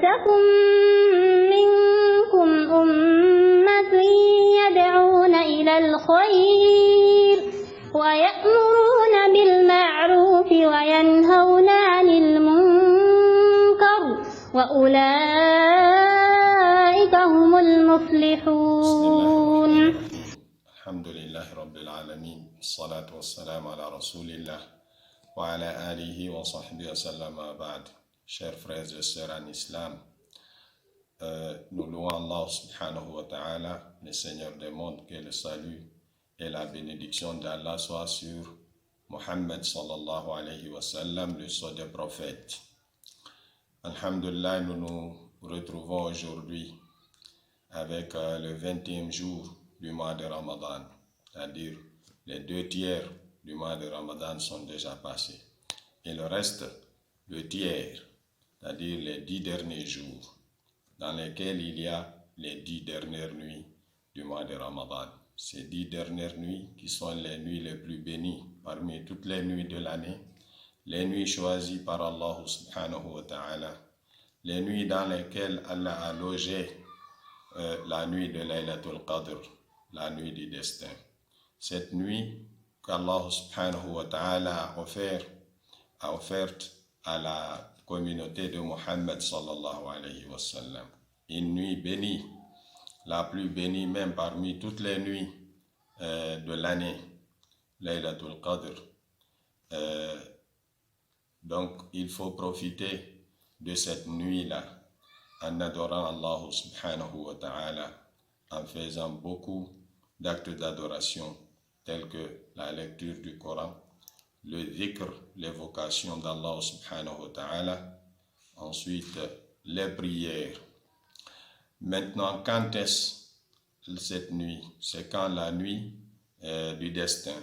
وَلْتَكُنْ مِنْكُمْ أُمَّةٌ يَدْعُونَ إِلَى الْخَيْرِ وَيَأْمُرُونَ بِالْمَعْرُوفِ وَيَنْهَوْنَ عَنِ الْمُنكَرِ وَأُولَئِكَ هُمُ الْمُفْلِحُونَ. الحمد لله رب العالمين الصلاة والسلام على رسول الله وعلى آله وصحبه وسلم بعد. Chers frères et sœurs en islam, nous louons Allah subhanahu wa ta'ala, le Seigneur des mondes, que le salut et la bénédiction d'Allah soient sur Muhammad sallallahu alayhi wa sallam, le sceau des prophètes. Alhamdulillah, nous nous retrouvons aujourd'hui avec le 20e jour du mois de Ramadan, c'est-à-dire les 2 tiers du mois de Ramadan sont déjà passés. Et le reste, le tiers, c'est-à-dire les 10 derniers jours, dans lesquels il y a les 10 dernières nuits du mois de Ramadan. Ces 10 dernières nuits qui sont les nuits les plus bénies parmi toutes les nuits de l'année, les nuits choisies par Allah subhanahu wa ta'ala, les nuits dans lesquelles Allah a logé la nuit de Laylatul Qadr, la nuit du destin. Cette nuit qu'Allah subhanahu wa ta'ala a offerte à la communauté de Muhammad sallallahu alayhi wa sallam. Une nuit bénie, la plus bénie même parmi toutes les nuits de l'année, Laylatul Qadr. Donc il faut profiter de cette nuit-là en adorant Allah subhanahu wa ta'ala, en faisant beaucoup d'actes d'adoration tels que la lecture du Coran, le dhikr, l'évocation d'Allah subhanahu wa ta'ala, ensuite les prières. Maintenant, quand est-ce cette nuit? C'est quand la nuit du destin.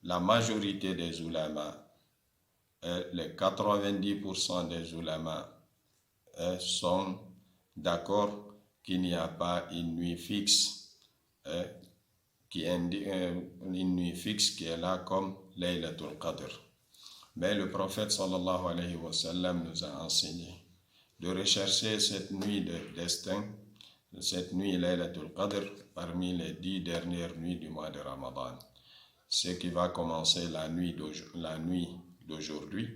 La majorité des ulama, les 90% des ulama sont d'accord qu'il n'y a pas une nuit fixe, une nuit fixe qui est là comme Laylatul Qadr. Mais le prophète sallallahu alayhi wa sallam nous a enseigné de rechercher cette nuit de destin, cette nuit Laylatul Qadr parmi les 10 dernières nuits du mois de Ramadan. Ce qui va commencer la nuit d'aujourd'hui,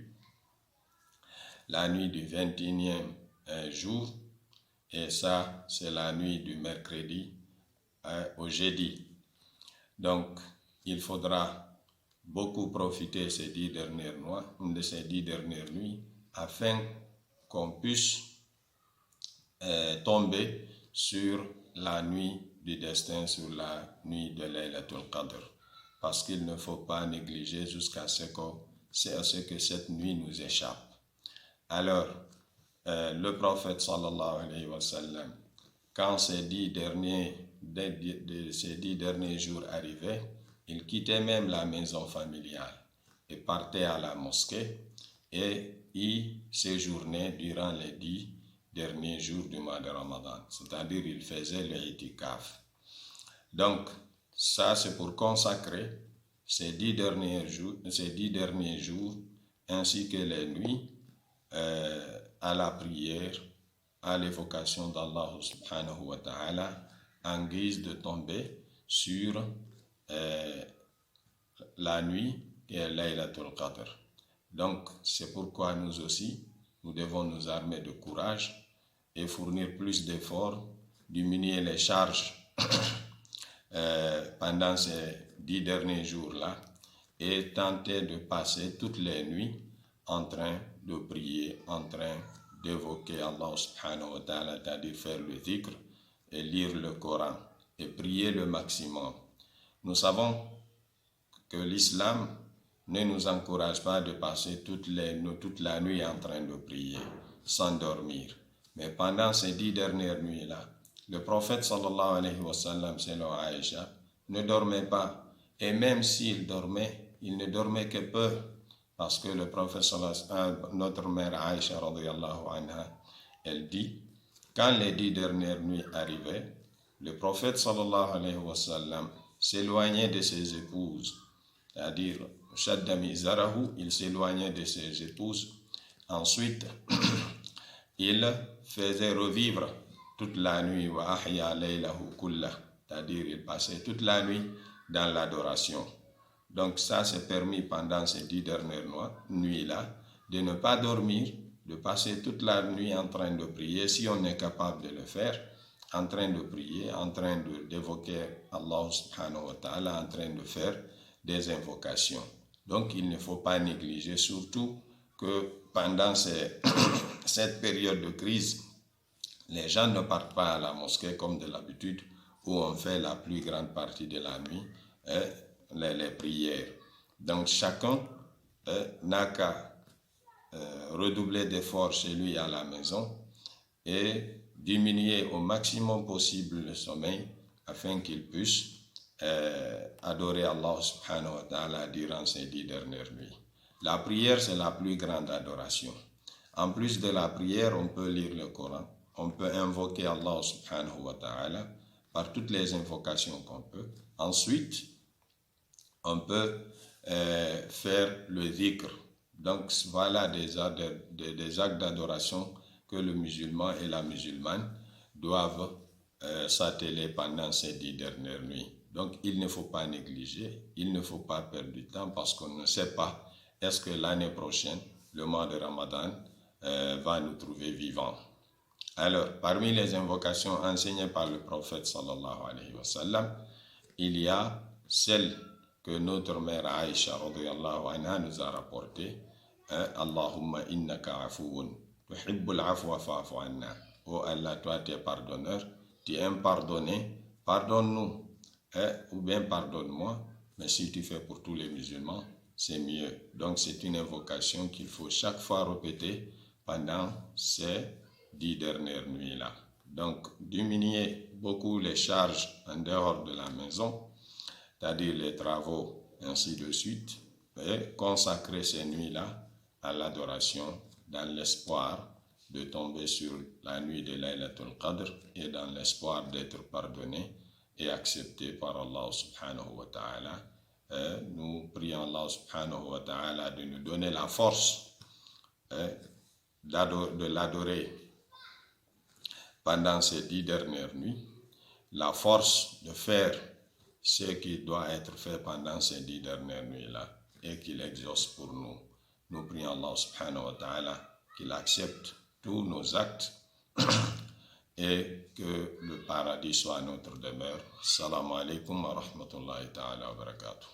la nuit du 21e jour, et ça c'est la nuit du mercredi au jeudi. Donc il faudra beaucoup profiter de ces 10 dernières nuits afin qu'on puisse tomber sur la nuit du destin, sur la nuit de Laylatul Qadr, parce qu'il ne faut pas négliger jusqu'à ce que cette nuit nous échappe. Alors le prophète sallallahu alayhi wa sallam, quand ces 10 derniers jours arrivaient, il quittait même la maison familiale et partait à la mosquée et y séjournait durant les 10 derniers jours du mois de Ramadan, c'est-à-dire il faisait le itikaf. Donc ça c'est pour consacrer ces 10 derniers jours ainsi que les nuits à la prière, à l'évocation d'Allah subhanahu wa ta'ala, en guise de tomber sur la nuit qui est Laylatul Qadr. Donc c'est pourquoi nous aussi, nous devons nous armer de courage et fournir plus d'efforts, diminuer les charges pendant ces 10 derniers jours-là et tenter de passer toutes les nuits en train de prier, en train d'évoquer Allah subhanahu wa ta'ala, c'est-à-dire faire le dhikr et lire le Coran et prier le maximum. Nous savons que l'islam ne nous encourage pas de passer toute la nuit en train de prier, sans dormir. Mais pendant ces 10 dernières nuits-là, le prophète sallallahu alayhi wa sallam, selon Aïcha, ne dormait pas. Et même s'il dormait, il ne dormait que peu. Parce que le prophète notre mère Aïcha radiyallahu anha, elle dit, quand les 10 dernières nuits arrivaient, le prophète sallallahu alayhi wa sallam s'éloignait de ses épouses, c'est-à-dire shaddami zarahu, il s'éloignait de ses épouses. Ensuite, il faisait revivre toute la nuit, wa ahya laylahu kullah, c'est-à-dire il passait toute la nuit dans l'adoration. Donc ça, c'est permis pendant ces 10 dernières nuits-là, de ne pas dormir, de passer toute la nuit en train de prier, si on est capable de le faire, en train de prier, en train d'évoquer Allah subhanahu wa ta'ala, en train de faire des invocations. Donc il ne faut pas négliger, surtout que pendant cette période de crise, les gens ne partent pas à la mosquée comme de l'habitude, où on fait la plus grande partie de la nuit les prières. Donc chacun n'a qu'à redoubler d'efforts chez lui à la maison et diminuer au maximum possible le sommeil afin qu'il puisse adorer Allah subhanahu wa ta'ala durant ces 10 dernières nuits. La prière, c'est la plus grande adoration. En plus de la prière, on peut lire le Coran, on peut invoquer Allah subhanahu wa ta'ala par toutes les invocations qu'on peut. Ensuite, on peut faire le dhikr. Donc voilà des actes d'adoration que le musulman et la musulmane doivent s'atteler pendant ces 10 dernières nuits. Donc il ne faut pas négliger, il ne faut pas perdre du temps parce qu'on ne sait pas est-ce que l'année prochaine, le mois de Ramadan va nous trouver vivants. Alors, parmi les invocations enseignées par le prophète sallallahu alayhi wa sallam, il y a celle que notre mère Aïcha radiyallahu anha nous a rapportée. Allahumma innaka afuun tuhibbul afwa fa'fu anna. Oh Allah, toi tu es pardonneur, tu aimes pardonner, pardonne-nous. Ou bien pardonne-moi, mais si tu fais pour tous les musulmans, c'est mieux. Donc c'est une invocation qu'il faut chaque fois répéter pendant ces 10 dernières nuits-là. Donc diminuer beaucoup les charges en dehors de la maison, c'est-à-dire les travaux, ainsi de suite, et consacrer ces nuits-là à l'adoration dans l'espoir de tomber sur la nuit de Laylatul Qadr et dans l'espoir d'être pardonné et accepté par Allah subhanahu wa ta'ala. Nous prions Allah subhanahu wa ta'ala de nous donner la force de l'adorer pendant ces 10 dernières nuits, la force de faire ce qui doit être fait pendant ces 10 dernières nuits-là et qu'il exauce pour nous. Nous prions Allah subhanahu wa ta'ala qu'il accepte tous nos actes et que le paradis soit notre demeure. Assalamu alaikum wa rahmatullahi ta'ala wa barakatuh.